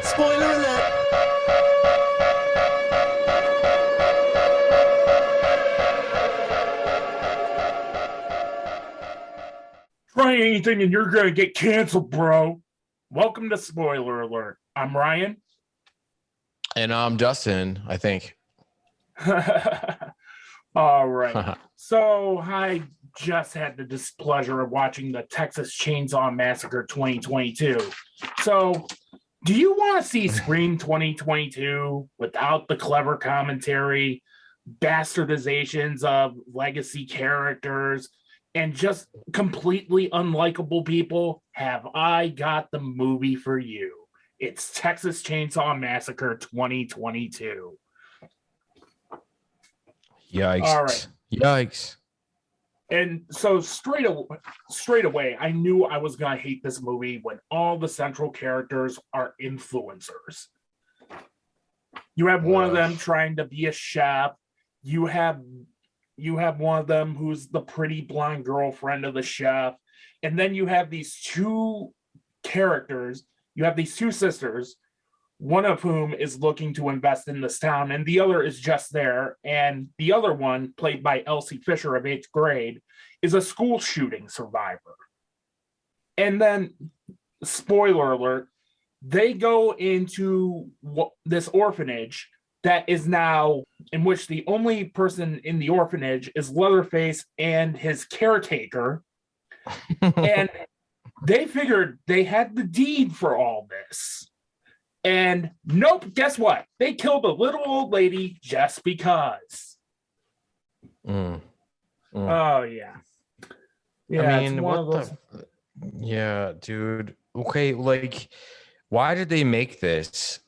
Spoiler alert! Try anything and you're gonna get canceled, bro. Welcome to Spoiler Alert. I'm Ryan. And I'm Dustin, I think. All right. So I just had the displeasure of watching the Texas Chainsaw Massacre 2022. So do you want to see Scream 2022 without the clever commentary, bastardizations of legacy characters, and just completely unlikable people? Have I got the movie for you? It's Texas Chainsaw Massacre 2022. Yikes. All right. Yikes. And so straight away, I knew I was going to hate this movie when all the central characters are influencers. You have one of them trying to be a chef. You have one of them who's the pretty blonde girlfriend of the chef. And then you have these two characters. You have these two sisters, one of whom is looking to invest in this town, and the other is just there. And the other one, played by Elsie Fisher of 8th grade, is a school shooting survivor. And then, spoiler alert, they go into this orphanage that is now, in which the only person in the orphanage is Leatherface and his caretaker. And they figured they had the deed for all this. And nope, guess what? They killed a little old lady just because. Oh, yeah. Yeah, I mean, yeah, dude. Okay, like, why did they make this?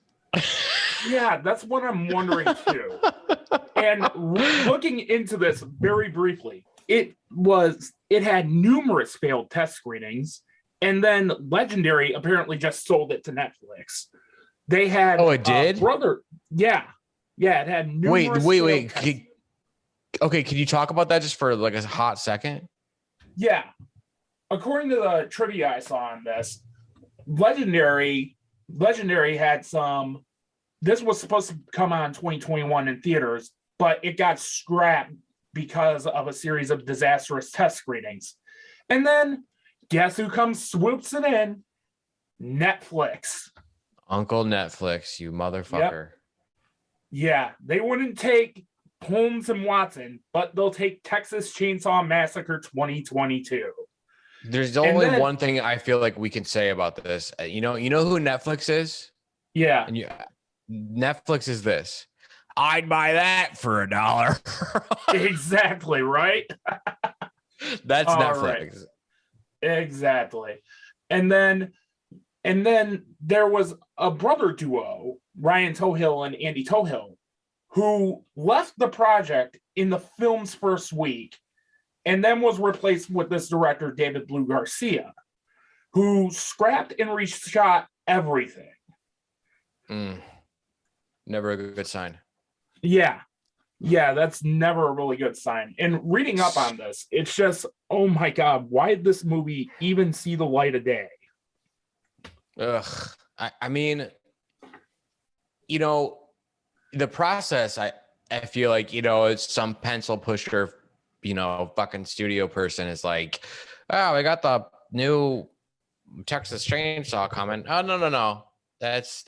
Yeah, that's what I'm wondering too. And looking into this very briefly, it had numerous failed test screenings, and then Legendary apparently just sold it to Netflix. They had it did? Yeah, it had numerous. Wait. Okay, can you talk about that just for like a hot second? Yeah, according to the trivia I saw on this, Legendary had some. This was supposed to come out in 2021 in theaters, but it got scrapped because of a series of disastrous test screenings. And then, guess who swoops it in? Netflix. Uncle Netflix, you motherfucker. Yep. Yeah, they wouldn't take Holmes and Watson, but they'll take Texas Chainsaw Massacre 2022. There's only one thing I feel like we can say about this. You know who Netflix is? Yeah. And Netflix is this. I'd buy that for $1. Exactly, right? That's Netflix. Right. Exactly. And then there was a brother duo, Ryan Tohill and Andy Tohill, who left the project in the film's first week and then was replaced with this director, David Blue Garcia, who scrapped and reshot everything. Never a good sign. Yeah, that's never a really good sign. And reading up on this, it's just, oh my God, why did this movie even see the light of day? Ugh. I mean, the process, I feel like, it's some pencil pusher, fucking studio person is like, oh, we got the new Texas Chainsaw coming. Oh, no. That's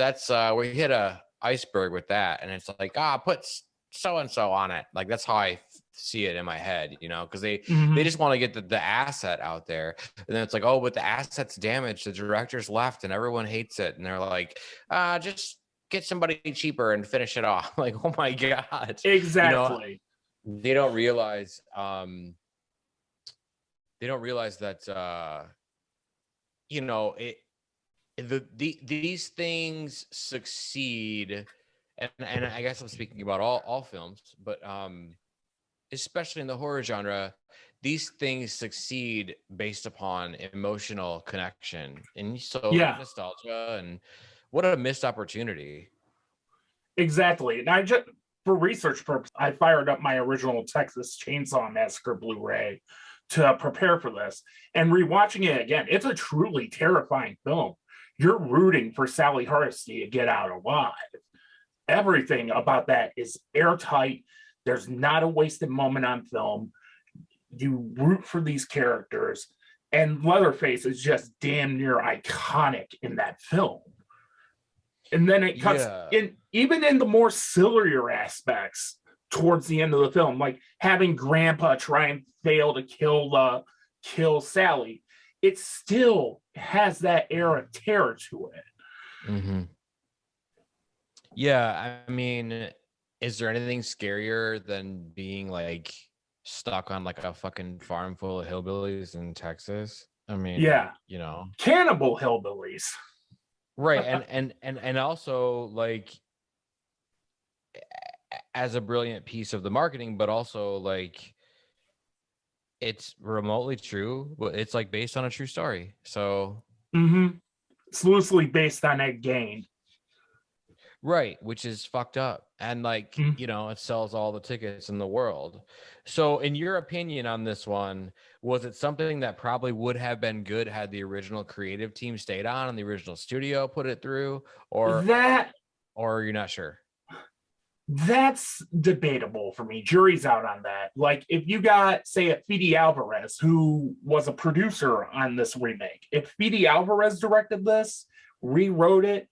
we hit a iceberg with that. And it's like, put so-and-so on it. Like, that's how I see it in my head, because they just want to get the asset out there. And then it's like, oh, but the asset's damaged. The director's left and everyone hates it. And they're like, just get somebody cheaper and finish it off. Like, oh my God. Exactly. They don't realize that these things succeed, and I guess I'm speaking about all films, but especially in the horror genre, these things succeed based upon emotional connection and nostalgia, and what a missed opportunity. Exactly. And I just, for research purposes, I fired up my original Texas Chainsaw Massacre Blu-ray to prepare for this, and rewatching it again, it's a truly terrifying film. You're rooting for Sally Hardesty to get out alive. Everything about that is airtight. There's not a wasted moment on film. You root for these characters, and Leatherface is just damn near iconic in that film. And then it cuts in, even in the more sillier aspects towards the end of the film, like having Grandpa try and fail to kill Sally. It still has that air of terror to it. Mm-hmm. Yeah, I mean, is there anything scarier than being like stuck on like a fucking farm full of hillbillies in Texas? I mean, yeah, you know, cannibal hillbillies. right? And also like as a brilliant piece of the marketing, but also like it's remotely true, but it's like based on a true story. So It's loosely based on Ed Gein. Right, which is fucked up. And like, you know, it sells all the tickets in the world. So in your opinion on this one, was it something that probably would have been good had the original creative team stayed on and the original studio put it through, or you're not sure? That's debatable for me. Jury's out on that. Like, if you got, say, a Fede Alvarez, who was a producer on this remake, if Fede Alvarez directed this, rewrote it,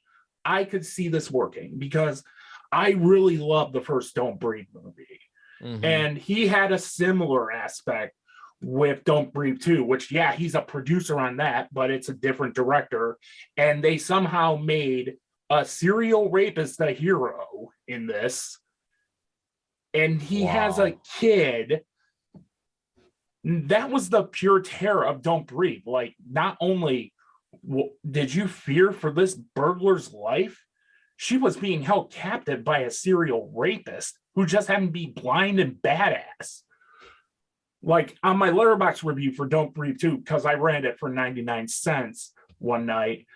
I could see this working because I really love the first Don't Breathe movie. Mm-hmm. And he had a similar aspect with Don't Breathe 2, which, yeah, he's a producer on that, but it's a different director. And they somehow made a serial rapist a hero in this, and he has a kid. That was the pure terror of Don't Breathe. Like, not only did you fear for this burglar's life, she was being held captive by a serial rapist who just happened to be blind and badass. Like, on my Letterboxd review for Don't Breathe 2, because I ran it for 99 cents one night,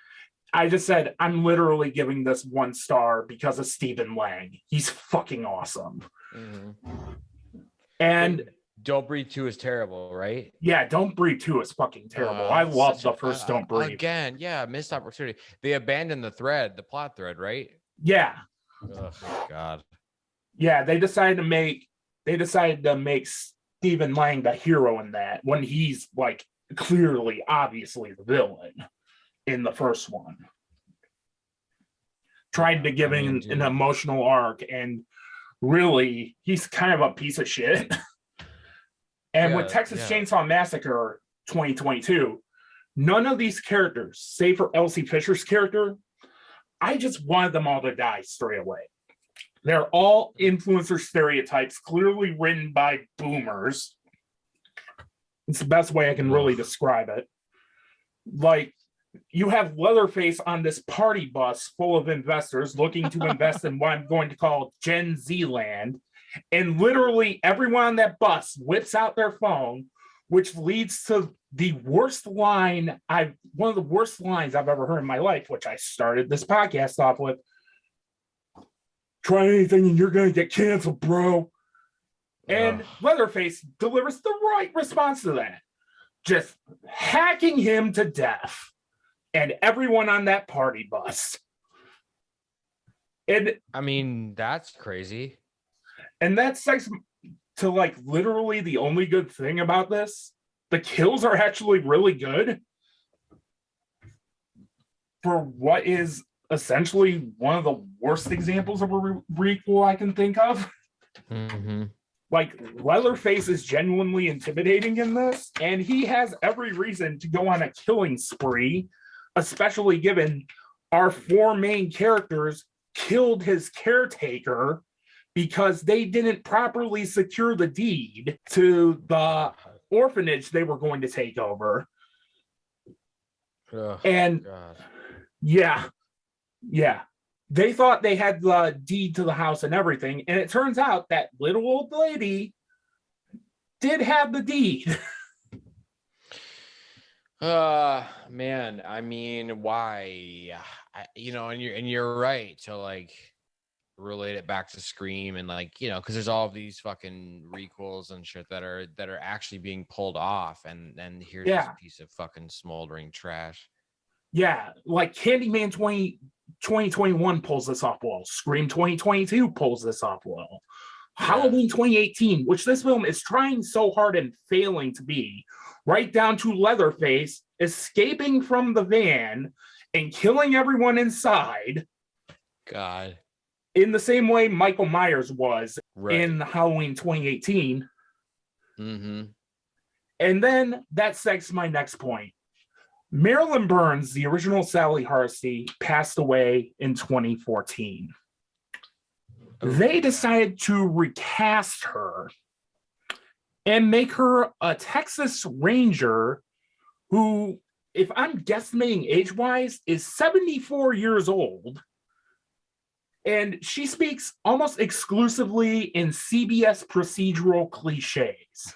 I just said, I'm literally giving this 1 star because of Stephen Lang. He's fucking awesome. Mm-hmm. And Don't Breathe 2 is terrible, right? Yeah, Don't Breathe 2 is fucking terrible. I love the first Don't Breathe. Again, yeah, missed opportunity. They abandoned the plot thread, right? Yeah. Oh, God. Yeah, they decided to make Stephen Lang the hero in that when he's like clearly, obviously the villain in the first one. Tried to give him an emotional arc, and really, he's kind of a piece of shit. And with Texas Chainsaw Massacre 2022, none of these characters, save for Elsie Fisher's character, I just wanted them all to die straight away. They're all influencer stereotypes, clearly written by boomers. It's the best way I can really describe it. Like, you have Leatherface on this party bus full of investors looking to invest in what I'm going to call Gen Z land. And literally everyone on that bus whips out their phone, which leads to the worst line one of the worst lines I've ever heard in my life, which I started this podcast off with. Try anything and you're going to get canceled, bro. And Leatherface delivers the right response to that. Just hacking him to death. And everyone on that party bus. And I mean, that's crazy. And that's to like literally the only good thing about this. The kills are actually really good for what is essentially one of the worst examples of a requel I can think of. Mm-hmm. Like, Leatherface is genuinely intimidating in this, and he has every reason to go on a killing spree, especially given our 4 main characters killed his caretaker because they didn't properly secure the deed to the orphanage they were going to take over. And God. Yeah. They thought they had the deed to the house and everything, and it turns out that little old lady did have the deed. Man, I mean, why? And you're right to like relate it back to Scream and like, you know, because there's all of these fucking requels and shit that are actually being pulled off, and here's this piece of fucking smoldering trash. Yeah, like Candyman 2021 pulls this off well. Scream 2022 pulls this off well. Halloween 2018, which this film is trying so hard and failing to be, right down to Leatherface escaping from the van and killing everyone inside. God. In the same way Michael Myers was Right. in Halloween 2018. Mm-hmm. And then that segs my next point. Marilyn Burns, the original Sally Hardesty, passed away in 2014. They decided to recast her and make her a Texas Ranger who, if I'm guesstimating age-wise, is 74 years old. And she speaks almost exclusively in CBS procedural cliches.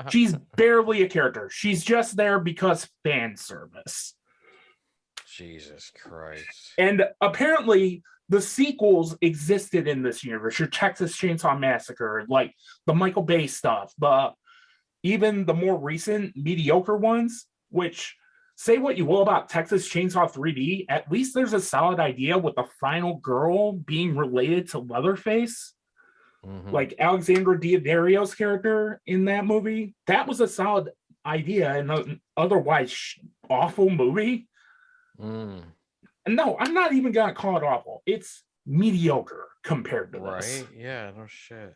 She's barely a character. She's just there because fan service. Jesus Christ. And apparently the sequels existed in this universe. Your Texas Chainsaw Massacre, like the Michael Bay stuff, even the more recent mediocre ones, which say what you will about Texas Chainsaw 3D, at least there's a solid idea with the final girl being related to Leatherface. Mm-hmm. Like Alexandra Daddario's character in that movie. That was a solid idea in an otherwise awful movie. And no, I'm not even going to call it awful. It's mediocre compared to this. Right? Yeah, no shit.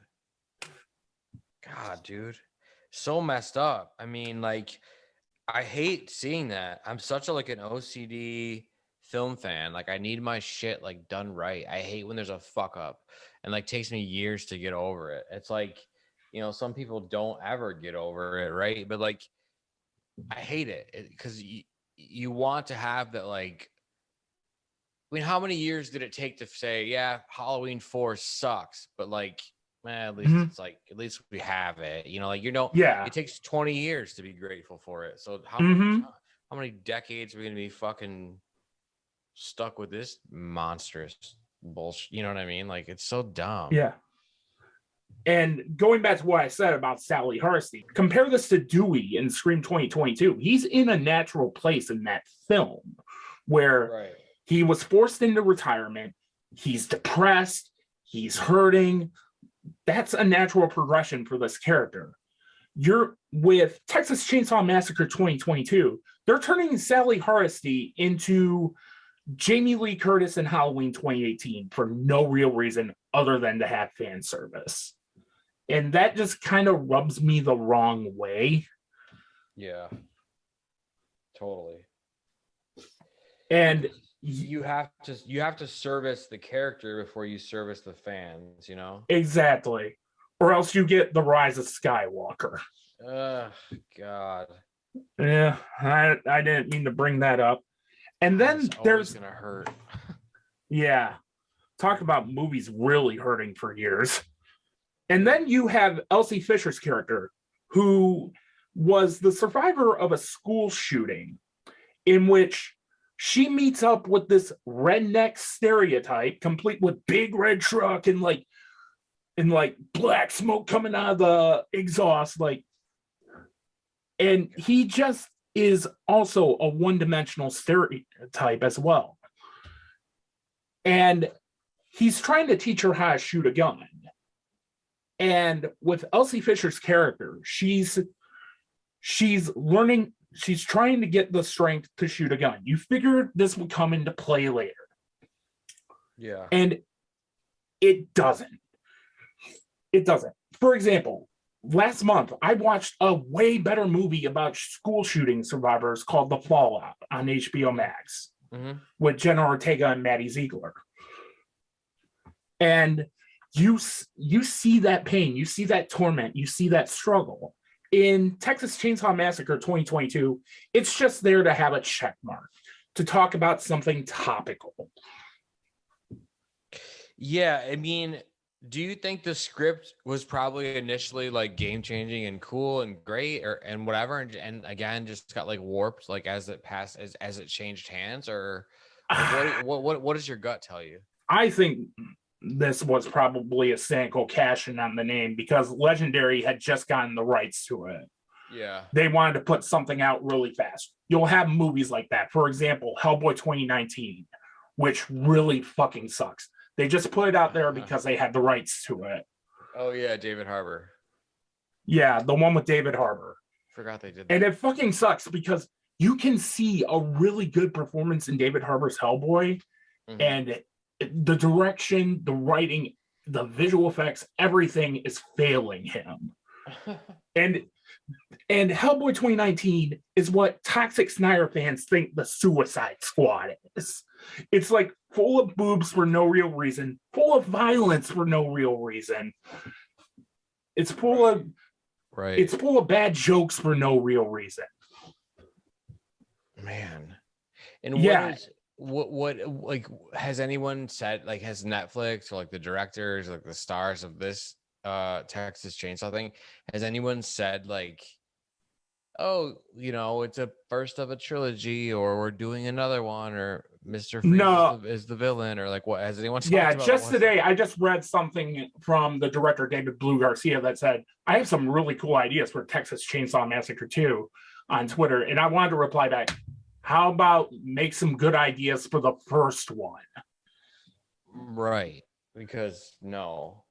God, dude. So messed up. I mean, like, I hate seeing that. I'm such an OCD film fan. Like, I need my shit like done right. I hate when there's a fuck up and like takes me years to get over it. It's like, you know, some people don't ever get over it, right? But like, I hate it because you want to have that. Like, I mean, how many years did it take to say, yeah, Halloween 4 sucks, but like, man, at least it's like, at least we have it, you know, like, you know, it takes 20 years to be grateful for it. So how many decades are we going to be fucking stuck with this monstrous bullshit? You know what I mean? Like, it's so dumb. Yeah. And going back to what I said about Sally Hardesty, compare this to Dewey in Scream 2022. He's in a natural place in that film where he was forced into retirement. He's depressed. He's hurting. That's a natural progression for this character. You're with Texas Chainsaw Massacre 2022. They're turning Sally Hardesty into Jamie Lee Curtis in Halloween 2018 for no real reason other than to have fan service. And that just kind of rubs me the wrong way. Yeah. Totally. And you have to service the character before you service the fans, you know? Exactly. Or else you get the Rise of Skywalker. God. Yeah, I didn't mean to bring that up. And then there's gonna hurt. Yeah. Talk about movies really hurting for years. And then you have Elsie Fisher's character, who was the survivor of a school shooting in which she meets up with this redneck stereotype, complete with big red truck and like black smoke coming out of the exhaust, and he just is also a one-dimensional stereotype as well. And he's trying to teach her how to shoot a gun. And with Elsie Fisher's character, she's learning, she's trying to get the strength to shoot a gun. You figure this would come into play later. Yeah. And it doesn't. It doesn't. For example, last month, I watched a way better movie about school shooting survivors called The Fallout on HBO Max with Jenna Ortega and Maddie Ziegler. And you see that pain, you see that torment, you see that struggle. In Texas Chainsaw Massacre 2022, it's just there to have a check mark, to talk about something topical. Yeah, I mean, do you think the script was probably initially like game changing and cool and great and whatever, and again just got like warped like as it passed as it changed hands, or like, what does your gut tell you? I think this was probably a cynical cash in on the name because Legendary had just gotten the rights to it. Yeah. They wanted to put something out really fast. You'll have movies like that. For example, Hellboy 2019, which really fucking sucks. They just put it out there because they had the rights to it. Oh yeah, David Harbour. Yeah, the one with David Harbour. Forgot they did that. And it fucking sucks because you can see a really good performance in David Harbour's Hellboy, and the direction, the writing, the visual effects, everything is failing him. And Hellboy 2019 is what Toxic Snyder fans think the Suicide Squad is. It's like full of boobs for no real reason, full of violence for no real reason. It's full of It's full of bad jokes for no real reason. Man. And yeah. what like has anyone said, like, has Netflix or like the directors, like the stars of this Texas Chainsaw thing, has anyone said like, oh, you know, it's a first of a trilogy, or we're doing another one, or Mr. Freeze is the villain, or like, what has anyone talked about? Just today I just read something from the director David Blue Garcia that said, I have some really cool ideas for Texas Chainsaw Massacre 2 on Twitter, and I wanted to reply back, how about make some good ideas for the first one? Right. Because no,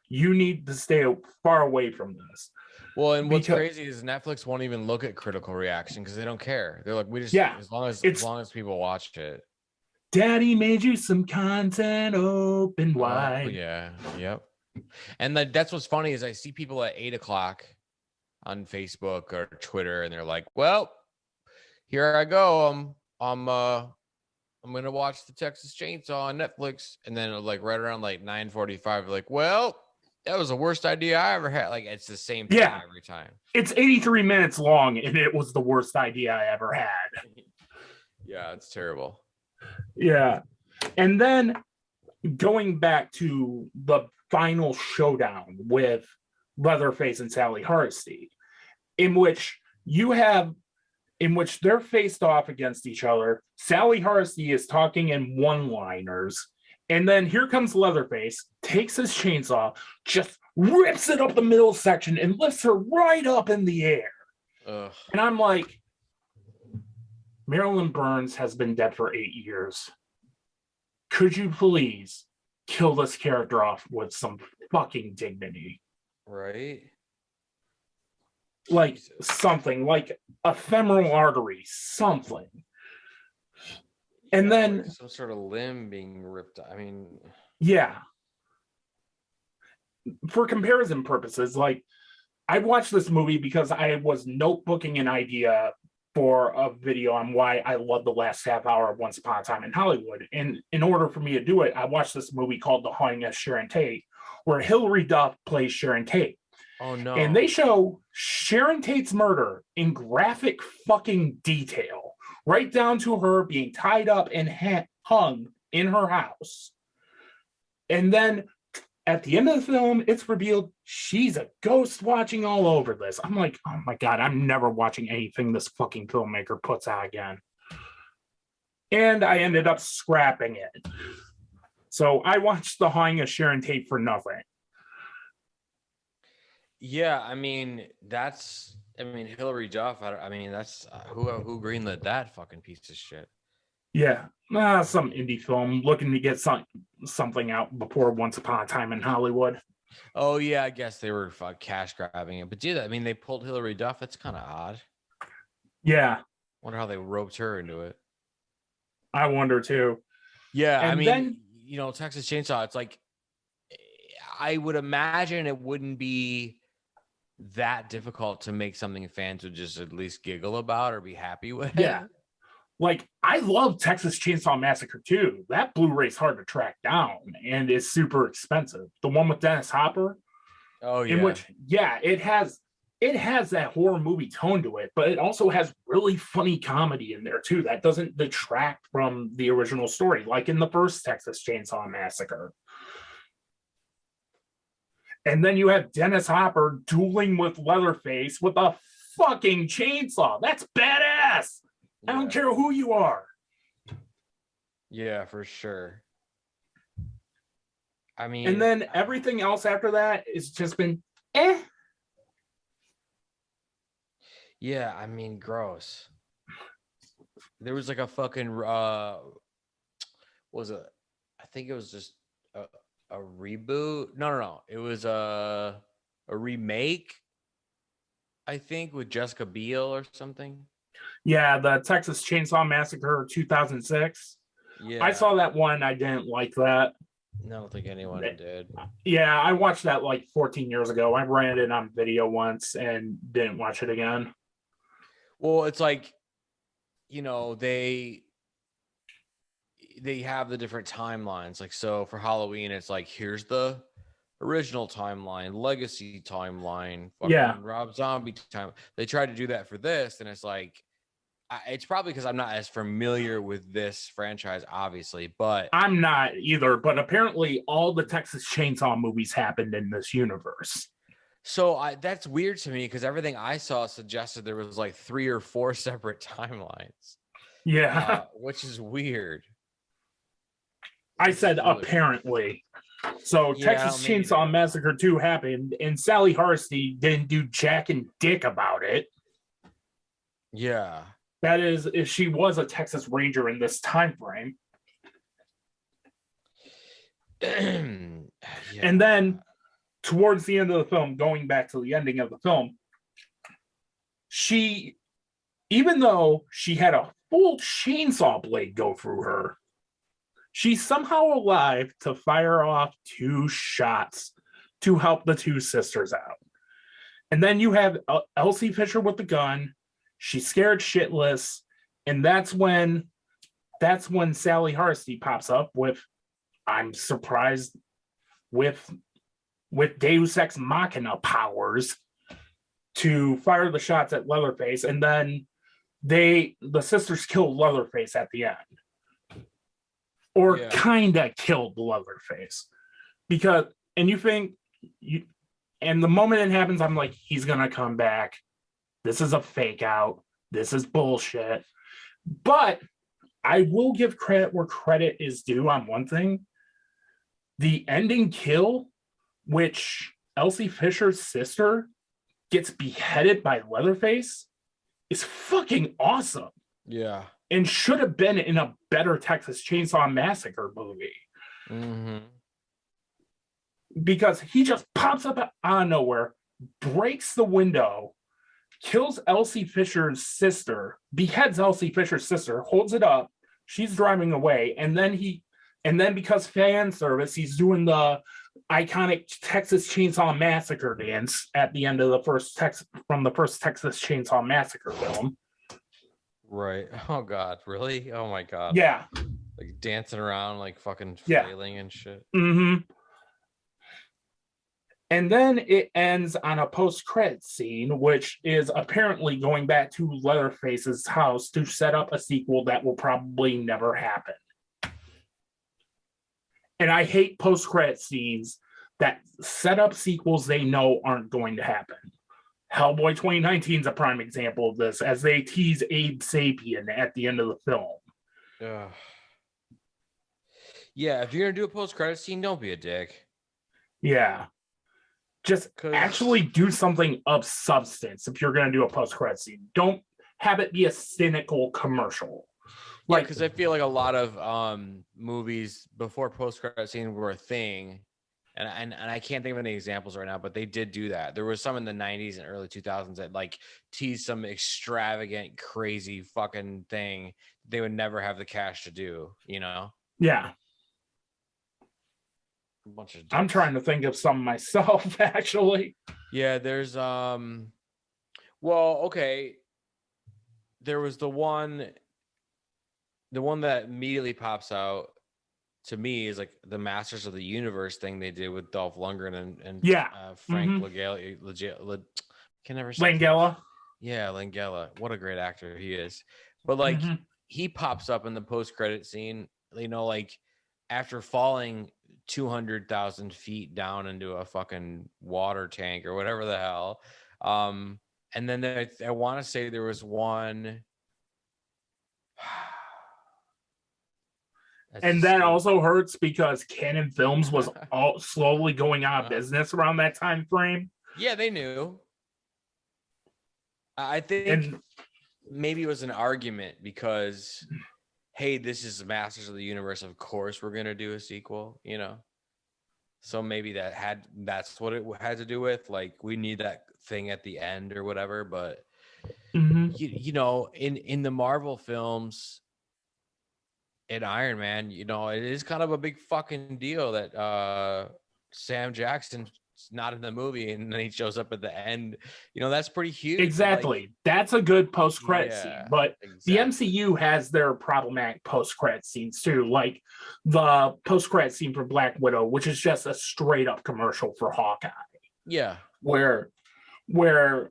you need to stay far away from this. Well, and what's crazy is Netflix won't even look at critical reaction because they don't care. They're like, we just, as long as people watch it. Daddy made you some content open wide. Yeah. Yep. And that's what's funny is I see people at 8:00 on Facebook or Twitter, and they're like, well, here I go. I'm gonna watch the Texas Chainsaw on Netflix, and then right around 9:45, like, well, that was the worst idea I ever had. Like, it's the same thing every time. It's 83 minutes long, and it was the worst idea I ever had. Yeah, it's terrible. Yeah. And then going back to the final showdown with Leatherface and Sally Hardesty, in which they're faced off against each other. Sally Hardesty is talking in one-liners, and then here comes Leatherface, takes his chainsaw, just rips it up the middle section and lifts her right up in the air. Ugh. And I'm like, Marilyn Burns has been dead for 8 years. Could you please kill this character off with some fucking dignity? Right? Like something, like a femoral artery, something. And then like some sort of limb being ripped. I mean, yeah. For comparison purposes, like, I watched this movie because I was notebooking an idea for a video on why I love the last half hour of Once Upon a Time in Hollywood. And in order for me to do it, I watched this movie called The Haunting of Sharon Tate, where Hilary Duff plays Sharon Tate. Oh no. And they show Sharon Tate's murder in graphic fucking detail, right down to her being tied up and hung in her house. And then at the end of the film, it's revealed she's a ghost watching all over this. I'm like, oh my God, I'm never watching anything this fucking filmmaker puts out again. And I ended up scrapping it. So I watched The Haunting of Sharon Tate for nothing. Yeah, I mean, Hilary Duff. That's who greenlit that fucking piece of shit. Yeah, some indie film looking to get something out before Once Upon a Time in Hollywood. Oh yeah, I guess they were cash grabbing it. But dude, I mean, they pulled Hilary Duff. That's kind of odd. Yeah. Wonder how they roped her into it. I wonder too. Yeah, and then, Texas Chainsaw, it's like, I would imagine it wouldn't be that difficult to make something fans would just at least giggle about or be happy with. Yeah. Like, I love Texas Chainsaw Massacre 2. That Blu-ray's hard to track down and is super expensive. The one with Dennis Hopper. Oh, yeah. In which, it has that horror movie tone to it, but it also has really funny comedy in there too. That doesn't detract from the original story, like in the first Texas Chainsaw Massacre. And then you have Dennis Hopper dueling with Leatherface with a fucking chainsaw. That's badass. I don't care who you are. Yeah, for sure. I mean, and then everything else after that has just been eh. Yeah, I mean, gross. There was like a fucking was it? I think it was just a reboot. No. It was a remake. I think with Jessica Biel or something. Yeah, the Texas Chainsaw Massacre 2006. I Yeah, saw that one. I didn't like that. I don't think anyone did. Yeah, I watched that like 14 years ago. I rented it on video once and didn't watch it again. Well, it's like, they have the different timelines. Like, so for Halloween, it's like, here's the original timeline, legacy timeline, Yeah, fucking Rob Zombie time. They tried to do that for this, and it's like, it's probably because I'm not as familiar with this franchise, obviously, but I'm not either, but apparently all the Texas Chainsaw movies happened in this universe. so that's weird to me because everything I saw suggested there was like 3 or 4 separate timelines, Yeah, which is weird. I said apparently. So Yeah, Texas maybe Chainsaw that. Massacre 2 happened, and Sally Harsty didn't do jack and dick about it. Yeah. That is, if she was a Texas Ranger in this time frame. Yeah. And then towards the end of the film, going back to the ending of the film, she, even though she had a full chainsaw blade go through her, she's somehow alive to fire off 2 shots to help the 2 sisters out. And then you have Elsie Fisher with the gun. She's scared shitless, and that's when Sally Harsty pops up with, I'm surprised, with Deus Ex Machina powers to fire the shots at Leatherface, and then the sisters kill Leatherface at the end, or kind of killed Leatherface, because, and you think you, and the moment it happens, I'm like, he's gonna come back. This is a fake out. This is bullshit. But I will give credit where credit is due on one thing. The ending kill, which Elsie Fisher's sister gets beheaded by Leatherface, is fucking awesome. Yeah. And should have been in a better Texas Chainsaw Massacre movie. Mm-hmm. Because he just pops up out of nowhere, breaks the window, kills Elsie Fisher's sister, beheads Elsie Fisher's sister, holds it up. She's driving away, and then because fan service, he's doing the iconic Texas Chainsaw Massacre dance at the end of the first Texas Chainsaw Massacre film. Right. Oh God, really? Oh my God. Yeah. Like dancing around, like fucking flailing and shit. Mm-hmm. And then it ends on a post-credit scene, which is apparently going back to Leatherface's house to set up a sequel that will probably never happen. And I hate post-credit scenes that set up sequels they know aren't going to happen. Hellboy 2019 is a prime example of this, as they tease Abe Sapien at the end of the film. Yeah, if you're gonna do a post-credit scene, don't be a dick. Yeah. Just actually do something of substance if you're going to do a post-credit scene. Don't have it be a cynical commercial. Like, because I feel like a lot of movies before post-credit scene were a thing, and I can't think of any examples right now, but they did do that. There was some in the 90s and early 2000s that like teased some extravagant, crazy fucking thing they would never have the cash to do, you know? Yeah. A bunch of dicks. I'm trying to think of some myself, actually. Yeah, there's well, okay. There was the one that immediately pops out to me is like the Masters of the Universe thing they did with Dolph Lundgren and Frank Langella. Can never say Langella. Yeah, Langella. What a great actor he is. But like he pops up in the post-credit scene, you know, like after falling 200,000 feet down into a fucking water tank or whatever the hell. And then I want to say there was one. And that also hurts because Canon Films was all slowly going out of business around that time frame. Yeah, they knew. I think And maybe it was an argument because, hey, this is Masters of the Universe. Of course, we're gonna do a sequel. You know, so maybe that's what it had to do with. Like, we need that thing at the end or whatever. But mhm. you know, in the Marvel films, in Iron Man, you know, it is kind of a big fucking deal that Sam Jackson's not in the movie and then he shows up at the end. You know, that's pretty huge. Exactly. Like, That's a good post-credit scene. yeah, But the exactly. MCU has their problematic post-credit scenes too, like the post-credit scene for Black Widow, which is just a straight-up commercial for Hawkeye, Yeah. where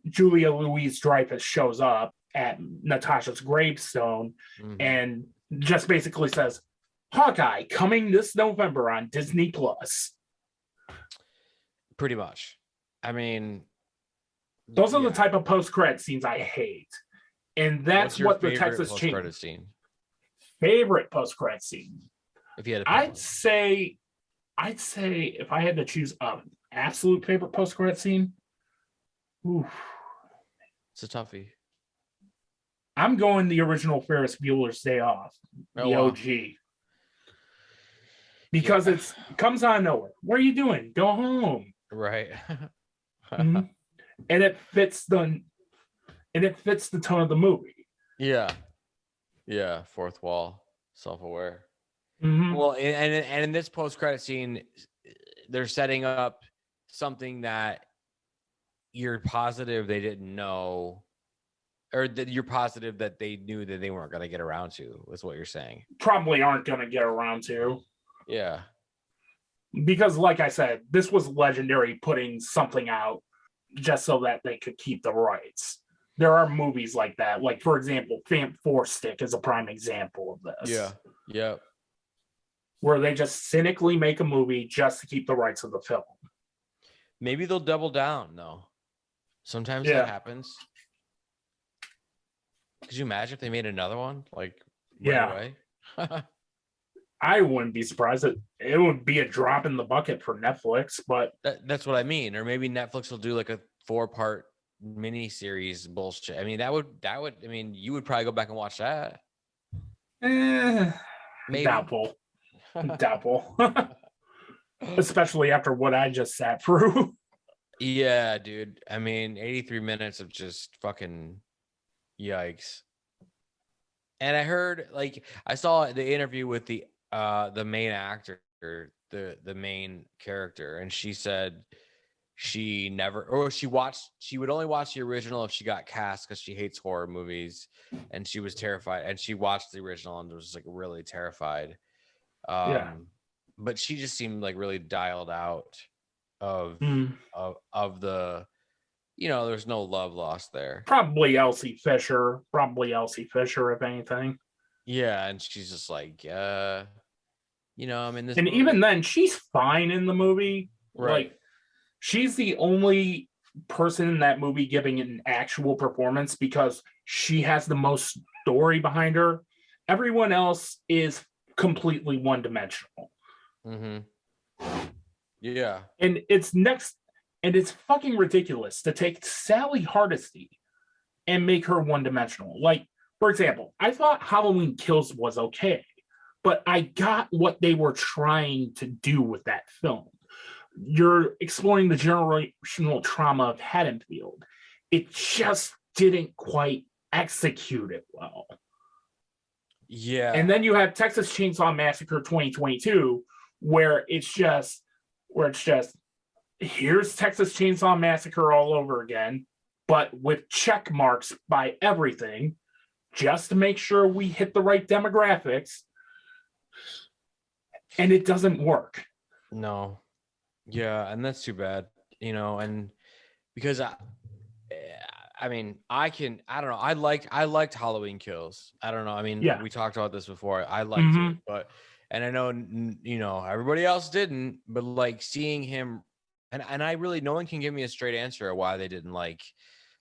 Julia Louis-Dreyfus shows up at Natasha's gravestone Mhm. and just basically says, Hawkeye coming this November on Disney Plus. Pretty much. I mean, Those are the yeah. type of post-credit scenes I hate. And that's What's your what the favorite Texas post-credit scene? favorite post-credit scene. If you had to pick I'd say if I had to choose an absolute favorite post-credit scene, oof, it's a toughie. I'm going the original Ferris Bueller's Day Off, the Oh, wow. OG. Because Yeah. it comes out of nowhere. What are you doing? Go home. Right. Mhm. And it fits the tone of the movie. Yeah. Yeah. Fourth wall, self-aware. Mhm. Well, and in this post-credit scene, they're setting up something that you're positive they didn't know, or that you're positive that they knew that they weren't going to get around to, is what you're saying. Probably aren't going to get around to. Yeah. Because, like I said, this was legendary putting something out just so that they could keep the rights. There are movies like that. Like, for example, Phantom Force Stick is a prime example of this. Yeah. Yeah. Where they just cynically make a movie just to keep the rights of the film. Maybe they'll double down, though. Sometimes Yeah. that happens. Could you imagine if they made another one? Like, right away? I wouldn't be surprised. It would be a drop in the bucket for Netflix, but That's what I mean. Or maybe Netflix will do like a 4-part mini series bullshit. I mean, that would. I mean, you would probably go back and watch that. Maybe. Doubtful. Especially after what I just sat through. Yeah, dude. I mean, 83 minutes of just fucking yikes. And I heard, like, I saw the interview with the main actor, the main character, and she said she would only watch the original if she got cast because she hates horror movies, and she was terrified, and she watched the original and was like really terrified. Yeah. But she just seemed like really dialed out of the, you know, there's no love lost there. Probably Elsie Fisher, if anything. Yeah, and she's just like, you know, I'm in this And movie. even then, she's fine in the movie. Right. Like, she's the only person in that movie giving an actual performance because she has the most story behind her. Everyone else is completely one-dimensional. Mm-hmm. Yeah. And it's fucking ridiculous to take Sally Hardesty and make her one-dimensional. Like, for example, I thought Halloween Kills was okay, but I got what they were trying to do with that film. You're exploring the generational trauma of Haddonfield. It just didn't quite execute it well. Yeah. And then you have Texas Chainsaw Massacre 2022, where it's just here's Texas Chainsaw Massacre all over again, but with check marks by everything, just to make sure we hit the right demographics. And it doesn't work. No. Yeah, and that's too bad, you know, and because I mean, I don't know. I liked Halloween Kills. I don't know. I mean, Yeah. we talked about this before. I liked it, but, and I know, you know, everybody else didn't, but like seeing him, and I really, no one can give me a straight answer of why they didn't like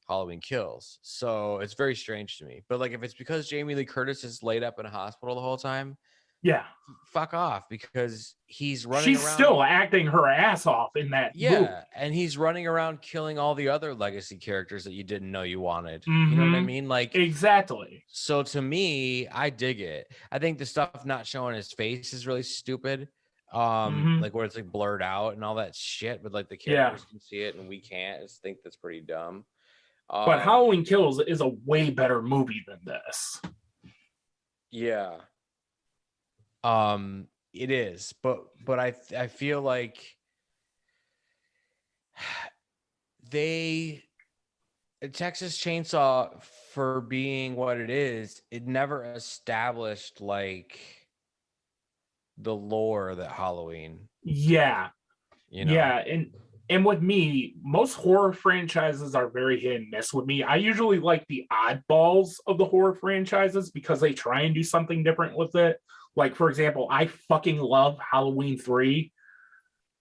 Halloween Kills. So it's very strange to me. But like, if it's because Jamie Lee Curtis is laid up in a hospital the whole time, Yeah. fuck off, because he's running She's around. still acting her ass off in that movie. And he's running around killing all the other legacy characters that you didn't know you wanted. Mm-hmm. You know what I mean? Like, exactly. So to me, I dig it. I think the stuff not showing his face is really stupid. Like where it's like blurred out and all that shit, but like the characters can see it and we can't. I just think that's pretty dumb. But Halloween Kills is a way better movie than this. Yeah. It is, but I feel like Texas Chainsaw, for being what it is, it never established like the lore that Halloween. Yeah. You know? Yeah, and with me, most horror franchises are very hit and miss with me. I usually like the oddballs of the horror franchises because they try and do something different with it. Like, for example, I fucking love Halloween 3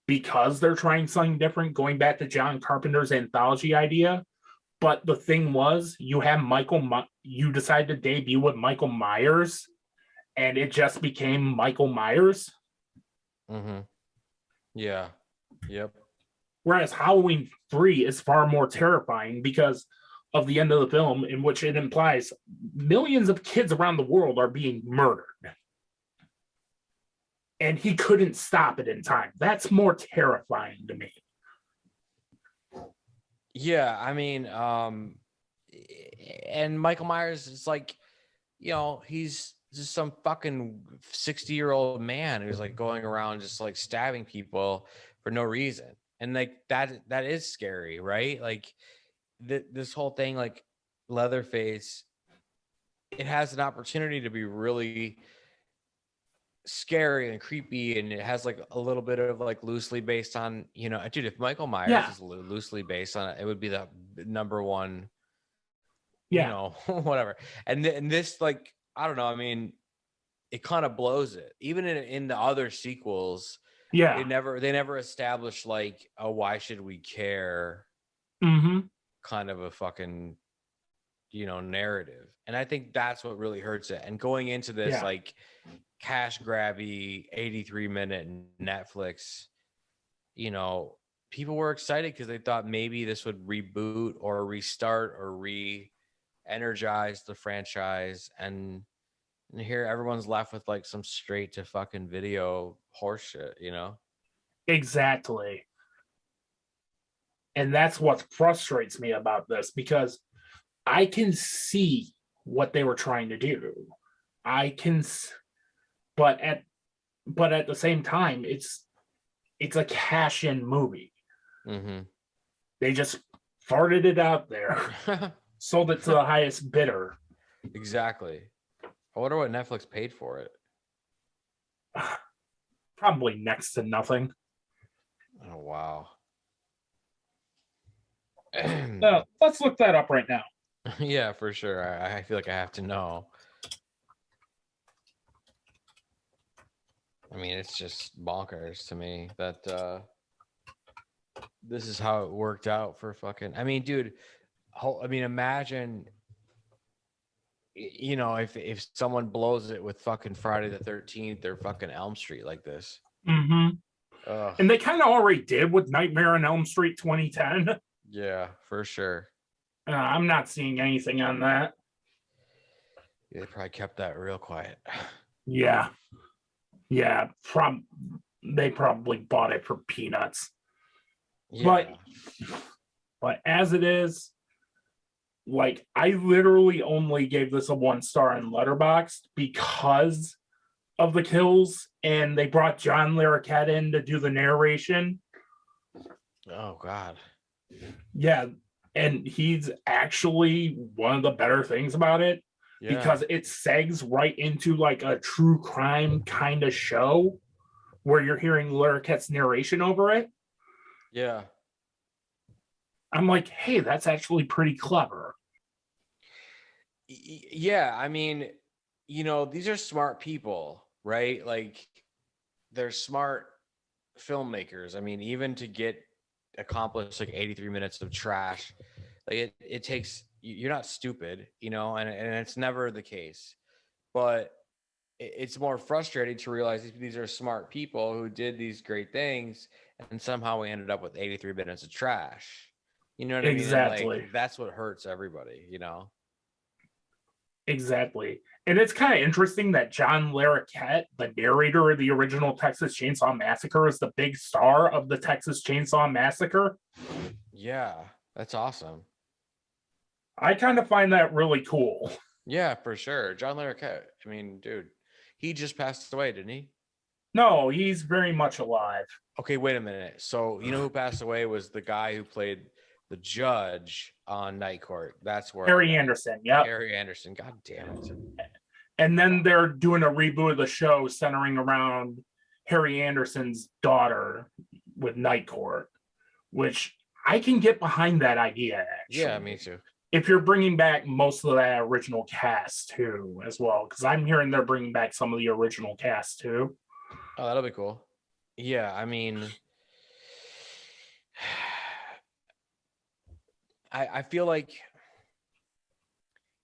because they're trying something different, going back to John Carpenter's anthology idea. But the thing was, you decided to debut with Michael Myers, and it just became Michael Myers. Mm-hmm. Yeah. Yep. Whereas Halloween 3 is far more terrifying because of the end of the film, in which it implies millions of kids around the world are being murdered. And he couldn't stop it in time. That's more terrifying to me. Yeah, I mean, and Michael Myers is like, you know, he's just some fucking 60-year-old man who's like going around just like stabbing people for no reason. And like that is scary, right? Like this whole thing, like Leatherface, it has an opportunity to be really scary and creepy, and it has like a little bit of like loosely based on, you know, dude, if Michael Myers is loosely based on it, it would be the number one, you know, whatever. And this, like, I don't know, I mean, it kind of blows it. Even in the other sequels, they never established like a why should we care kind of a fucking, you know, narrative. And I think that's what really hurts it. And going into this like cash grabby 83-minute Netflix, you know, people were excited because they thought maybe this would reboot or restart or re-energize the franchise, and here everyone's left with like some straight to fucking video horseshit, you know? Exactly. And that's what frustrates me about this, because I can see what they were trying to do. But at the same time, it's a cash-in movie. They just farted it out there, sold it to the highest bidder. Exactly. I wonder what Netflix paid for it. Probably next to nothing. Oh wow. Let's look that up right now. Yeah, for sure. I feel like I have to know. I mean, it's just bonkers to me that this is how it worked out for fucking. I mean, dude. I mean, imagine, you know, if someone blows it with fucking Friday the 13th or fucking Elm Street like this. And they kind of already did with Nightmare on Elm Street 2010. Yeah, for sure. I'm not seeing anything on that. They probably kept that real quiet. Yeah. They probably bought it for peanuts. Yeah. But as it is, like, I literally only gave this a 1 star on Letterboxd because of the kills, and they brought John Larroquette in to do the narration. Oh God. Yeah, and he's actually one of the better things about it, because it segs right into like a true crime kind of show where you're hearing Larroquette's narration over it. Yeah. I'm like, hey, that's actually pretty clever. Yeah, I mean, you know, these are smart people, right? Like, they're smart filmmakers. I mean, even to get accomplished like 83 minutes of trash, like it takes, you're not stupid, you know, and it's never the case. But it's more frustrating to realize these are smart people who did these great things, and somehow we ended up with 83 minutes of trash. You know what I mean? And like Exactly. that's what hurts everybody, you know? Exactly. And it's kind of interesting that John Larroquette, the narrator of the original Texas Chainsaw Massacre, is the big star of the Texas Chainsaw Massacre. Yeah, that's awesome. I kind of find that really cool. Yeah, for sure. John Larroquette. I mean, dude, he just passed away, didn't he? No, he's very much alive. Okay, wait a minute. So you know who passed away was the guy who played the judge on Night Court. That's where Harry Anderson, yep. Harry Anderson. God damn it. And then they're doing a reboot of the show centering around Harry Anderson's daughter with Night Court, which I can get behind that idea, actually. Yeah, me too. If you're bringing back most of that original cast too, as well, because I'm hearing they're bringing back some of the original cast too. Oh, that'll be cool. Yeah, I mean, I feel like,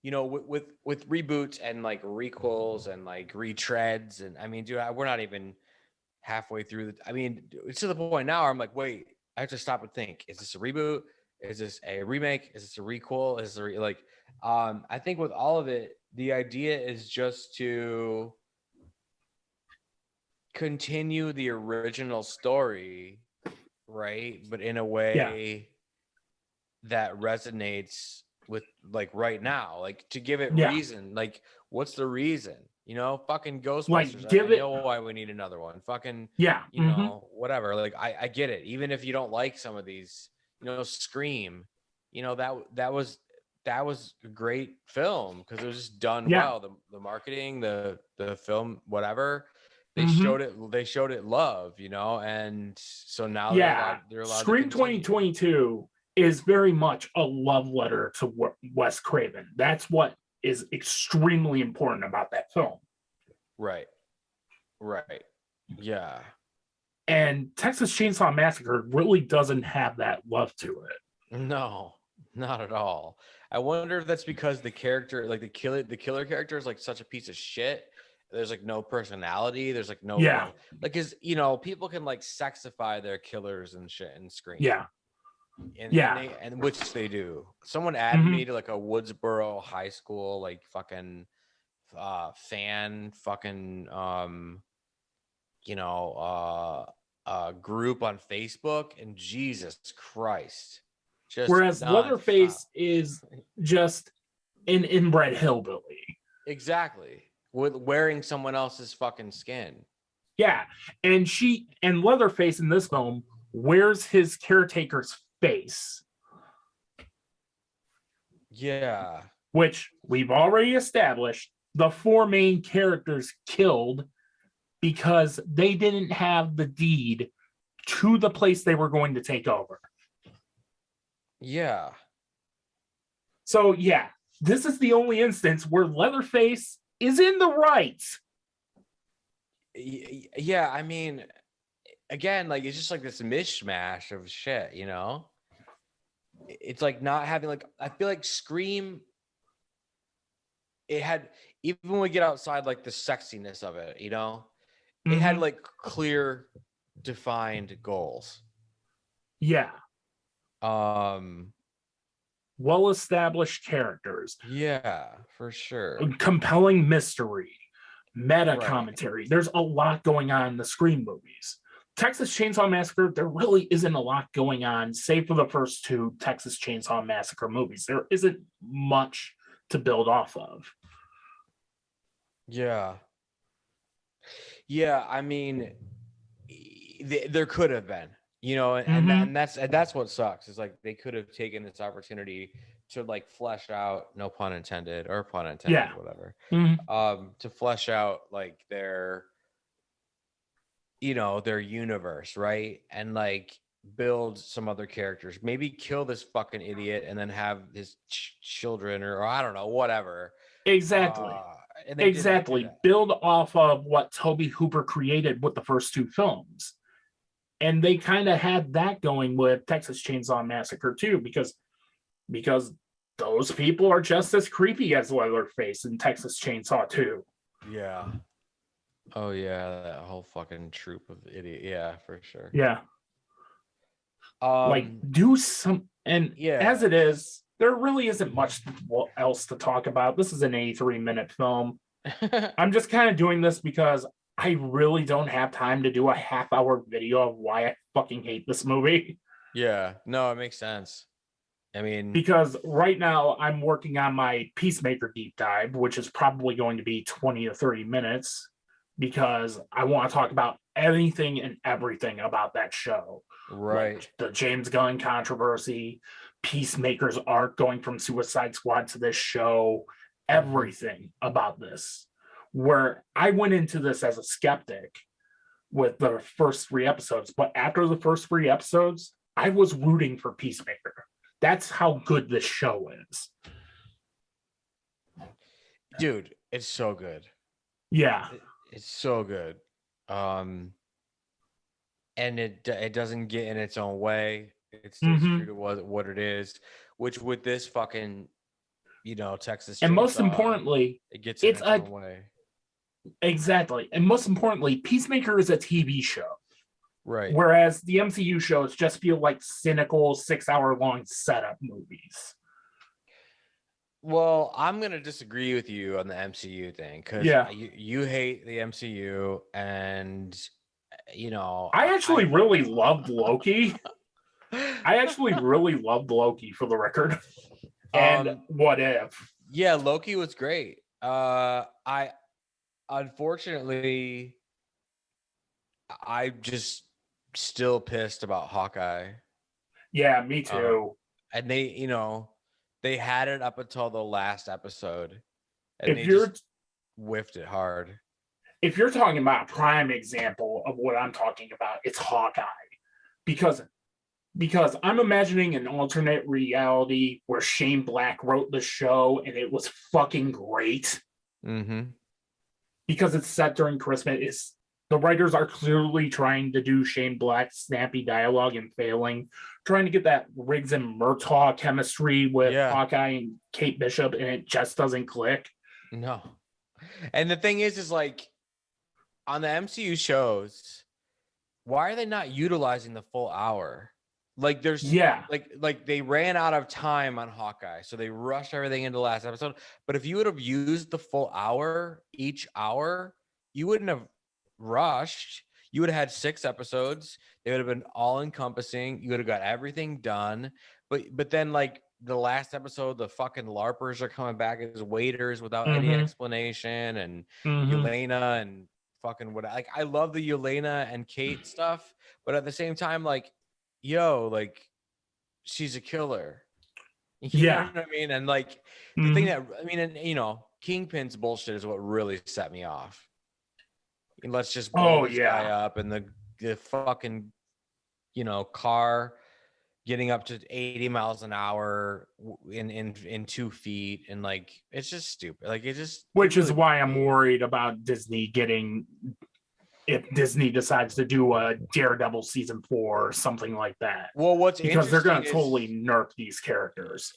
you know, with reboots and like requels and like retreads, and I mean, dude, we're not even halfway through. I mean, it's to the point now where I'm like, wait, I have to stop and think: is this a reboot? Is this a remake? Is this a requel? Is there like, I think with all of it, the idea is just to continue the original story, right? But in a way that resonates with like right now, like to give it reason. Like, what's the reason? You know, fucking Ghostbusters. Like, give I know why we need another one. Fucking you know, whatever. Like, I get it. Even if you don't like some of these, you know, Scream, you know, that was a great film because it was just done well. The marketing, the film, whatever. They showed it love, you know, and so now they're allowed Scream to continue. 2022 is very much a love letter to Wes Craven. That's what is extremely important about that film. Right. Yeah. And Texas Chainsaw Massacre really doesn't have that love to it. No, not at all. I wonder if that's because the character, like the killer character is like such a piece of shit. There's like no personality. There's like no like, because you know, people can like sexify their killers and shit and Scream. Yeah. And which they do. Someone added me to like a Woodsboro high school like fucking fan fucking you know group on Facebook, and Jesus Christ. Whereas Leatherface is just an inbred hillbilly. Exactly. With wearing someone else's fucking skin. Yeah. And Leatherface in this film wears his caretaker's face. Yeah. Which we've already established the four main characters killed because they didn't have the deed to the place they were going to take over. Yeah. So, yeah, this is the only instance where Leatherface is in the right. Yeah, I mean, again, like, it's just like this mishmash of shit, you know? It's like not having, like, I feel like Scream, it had, even when we get outside, like, the sexiness of it, you know? It had, like, clear, defined goals. Yeah. Well-established characters. Yeah, for sure. Compelling mystery, meta commentary. There's a lot going on in the Scream movies. Texas Chainsaw Massacre, there really isn't a lot going on, save for the first two Texas Chainsaw Massacre movies. There isn't much to build off of. Yeah. Yeah, I mean, there could have been, you know, and that's what sucks. Is like they could have taken this opportunity to like flesh out, no pun intended or pun intended, whatever, to flesh out like their, you know, their universe, right? And like build some other characters, maybe kill this fucking idiot and then have his children or I don't know, whatever. Exactly. Exactly. Build off of what Tobe Hooper created with the first two films. And they kind of had that going with Texas Chainsaw Massacre too, because those people are just as creepy as Leatherface in Texas Chainsaw 2. Yeah. Oh yeah, that whole fucking troop of idiot. Yeah, for sure. Yeah. Like, Um, do some. And as yeah. it is, there really isn't much else to talk about. This is an 83-minute film. I'm just kind of doing this because I really don't have time to do a half-hour video of why I fucking hate this movie. Yeah, no, it makes sense. I mean, Because right now I'm working on my Peacemaker deep dive, which is probably going to be 20 to 30 minutes, because I want to talk about anything and everything about that show. right. Like the James Gunn controversy, Peacemaker's arc going from Suicide Squad to this show, Mhm. everything about this. Where I went into this as a skeptic with the first 3 episodes, but after the first 3 episodes, I was rooting for Peacemaker. That's how good this show is. Dude, it's so good. Yeah. It's so good. Um, and it doesn't get in its own way. It stays true Mm-hmm. to what it is, which with this fucking, Texas And most Chainsaw, importantly, it gets in it's its a own way. exactly. And most importantly, Peacemaker is a TV show. Right. Whereas the MCU shows just feel like cynical 6 hour long setup movies. Well, I'm gonna disagree with you on the MCU thing because Yeah. you hate the MCU, and I actually really loved Loki. I actually really loved Loki, for the record. And um What If? yeah, Loki was great. I unfortunately I just still pissed about Hawkeye. Yeah, me Um, too. and they had it up until the last episode, and If they just you're whiffed it hard. if you're talking about a prime example of what I'm talking about, it's Hawkeye. Because because I'm imagining an alternate reality where Shane Black wrote the show and it was fucking great, Mm-hmm. because it's set during Christmas. The writers are clearly trying to do Shane Black's snappy dialogue and failing, trying to get that Riggs and Murtaugh chemistry with Yeah. Hawkeye and Kate Bishop, and it just doesn't click. No. And the thing is like on the MCU shows, why are they not utilizing the full hour? Like there's Yeah. like they ran out of time on Hawkeye, so they rushed everything into the last episode. But if you would have used the full hour each hour, you wouldn't have rushed. You would have had 6 episodes. They would have been all encompassing. You would have got everything done. But then like the last episode, the fucking LARPers are coming back as waiters without any Mm-hmm. explanation, and Mm-hmm. Yelena and fucking what, like I love the Yelena and Kate stuff, but at the same time, like, yo, like she's a killer. You know Yeah. what I mean? And like the thing Mm-hmm. that I mean, and Kingpin's bullshit is what really set me off. And let's just blow Oh this guy yeah. up, and the fucking car getting up to 80 miles an hour in 2 feet, and like it's just stupid. Like it Which is really, why I'm worried about Disney getting, if Disney decides to do a Daredevil season 4 or something like that, well, what's because they're interesting going to is totally nerf these characters.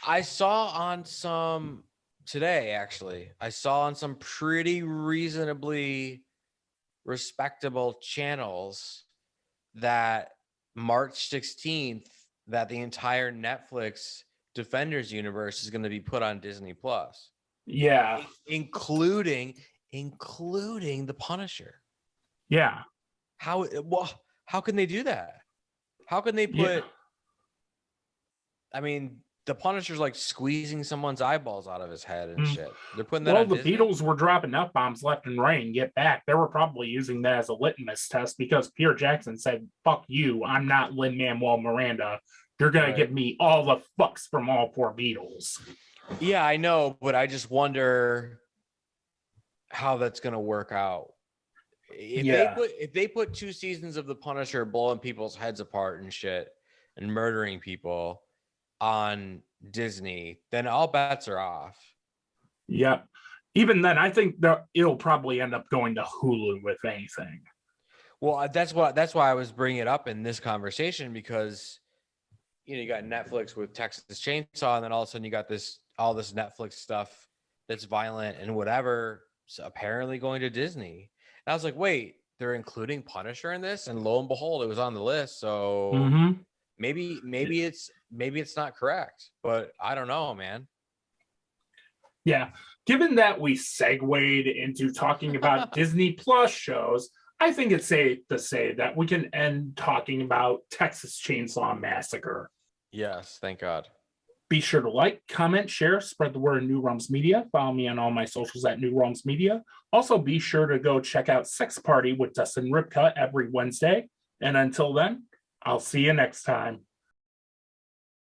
I saw on some today, actually, I saw on some pretty reasonably respectable channels that March 16th, that the entire Netflix Defenders universe is going to be put on Disney Plus, Yeah. including the Punisher. Yeah. How can they do that? How can they Yeah. put, I mean, the Punisher's like squeezing someone's eyeballs out of his head and Mm. shit. They're putting that Well, on the Disney? Beatles were dropping F bombs left and right and get back. They were probably using that as a litmus test, because Peter Jackson said, "Fuck you, I'm not Lin-Manuel Miranda. You're going to Right. give me all the fucks from all 4 Beatles." Yeah, I know, but I just wonder how that's going to work out. Yeah. If they put 2 seasons of the Punisher blowing people's heads apart and shit and murdering people on Disney, then all bets are off. Yep. Even then, I think that it'll probably end up going to Hulu, if anything. Well, that's why I was bringing it up in this conversation, because you got Netflix with Texas Chainsaw, and then all of a sudden you got all this Netflix stuff that's violent and whatever, so apparently going to Disney. I was like, wait, they're including Punisher in this, and lo and behold, it was on the list. So Mm-hmm. maybe it's not correct, but I don't know, man. Yeah. Given that we segued into talking about Disney Plus shows, I think it's safe to say that we can end talking about Texas Chainsaw Massacre. Yes, thank God. Be sure to like, comment, share, spread the word New Realms Media. Follow me on all my socials at New Realms Media. Also, be sure to go check out Sex Party with Dustin Ripka every Wednesday. And until then, I'll see you next time.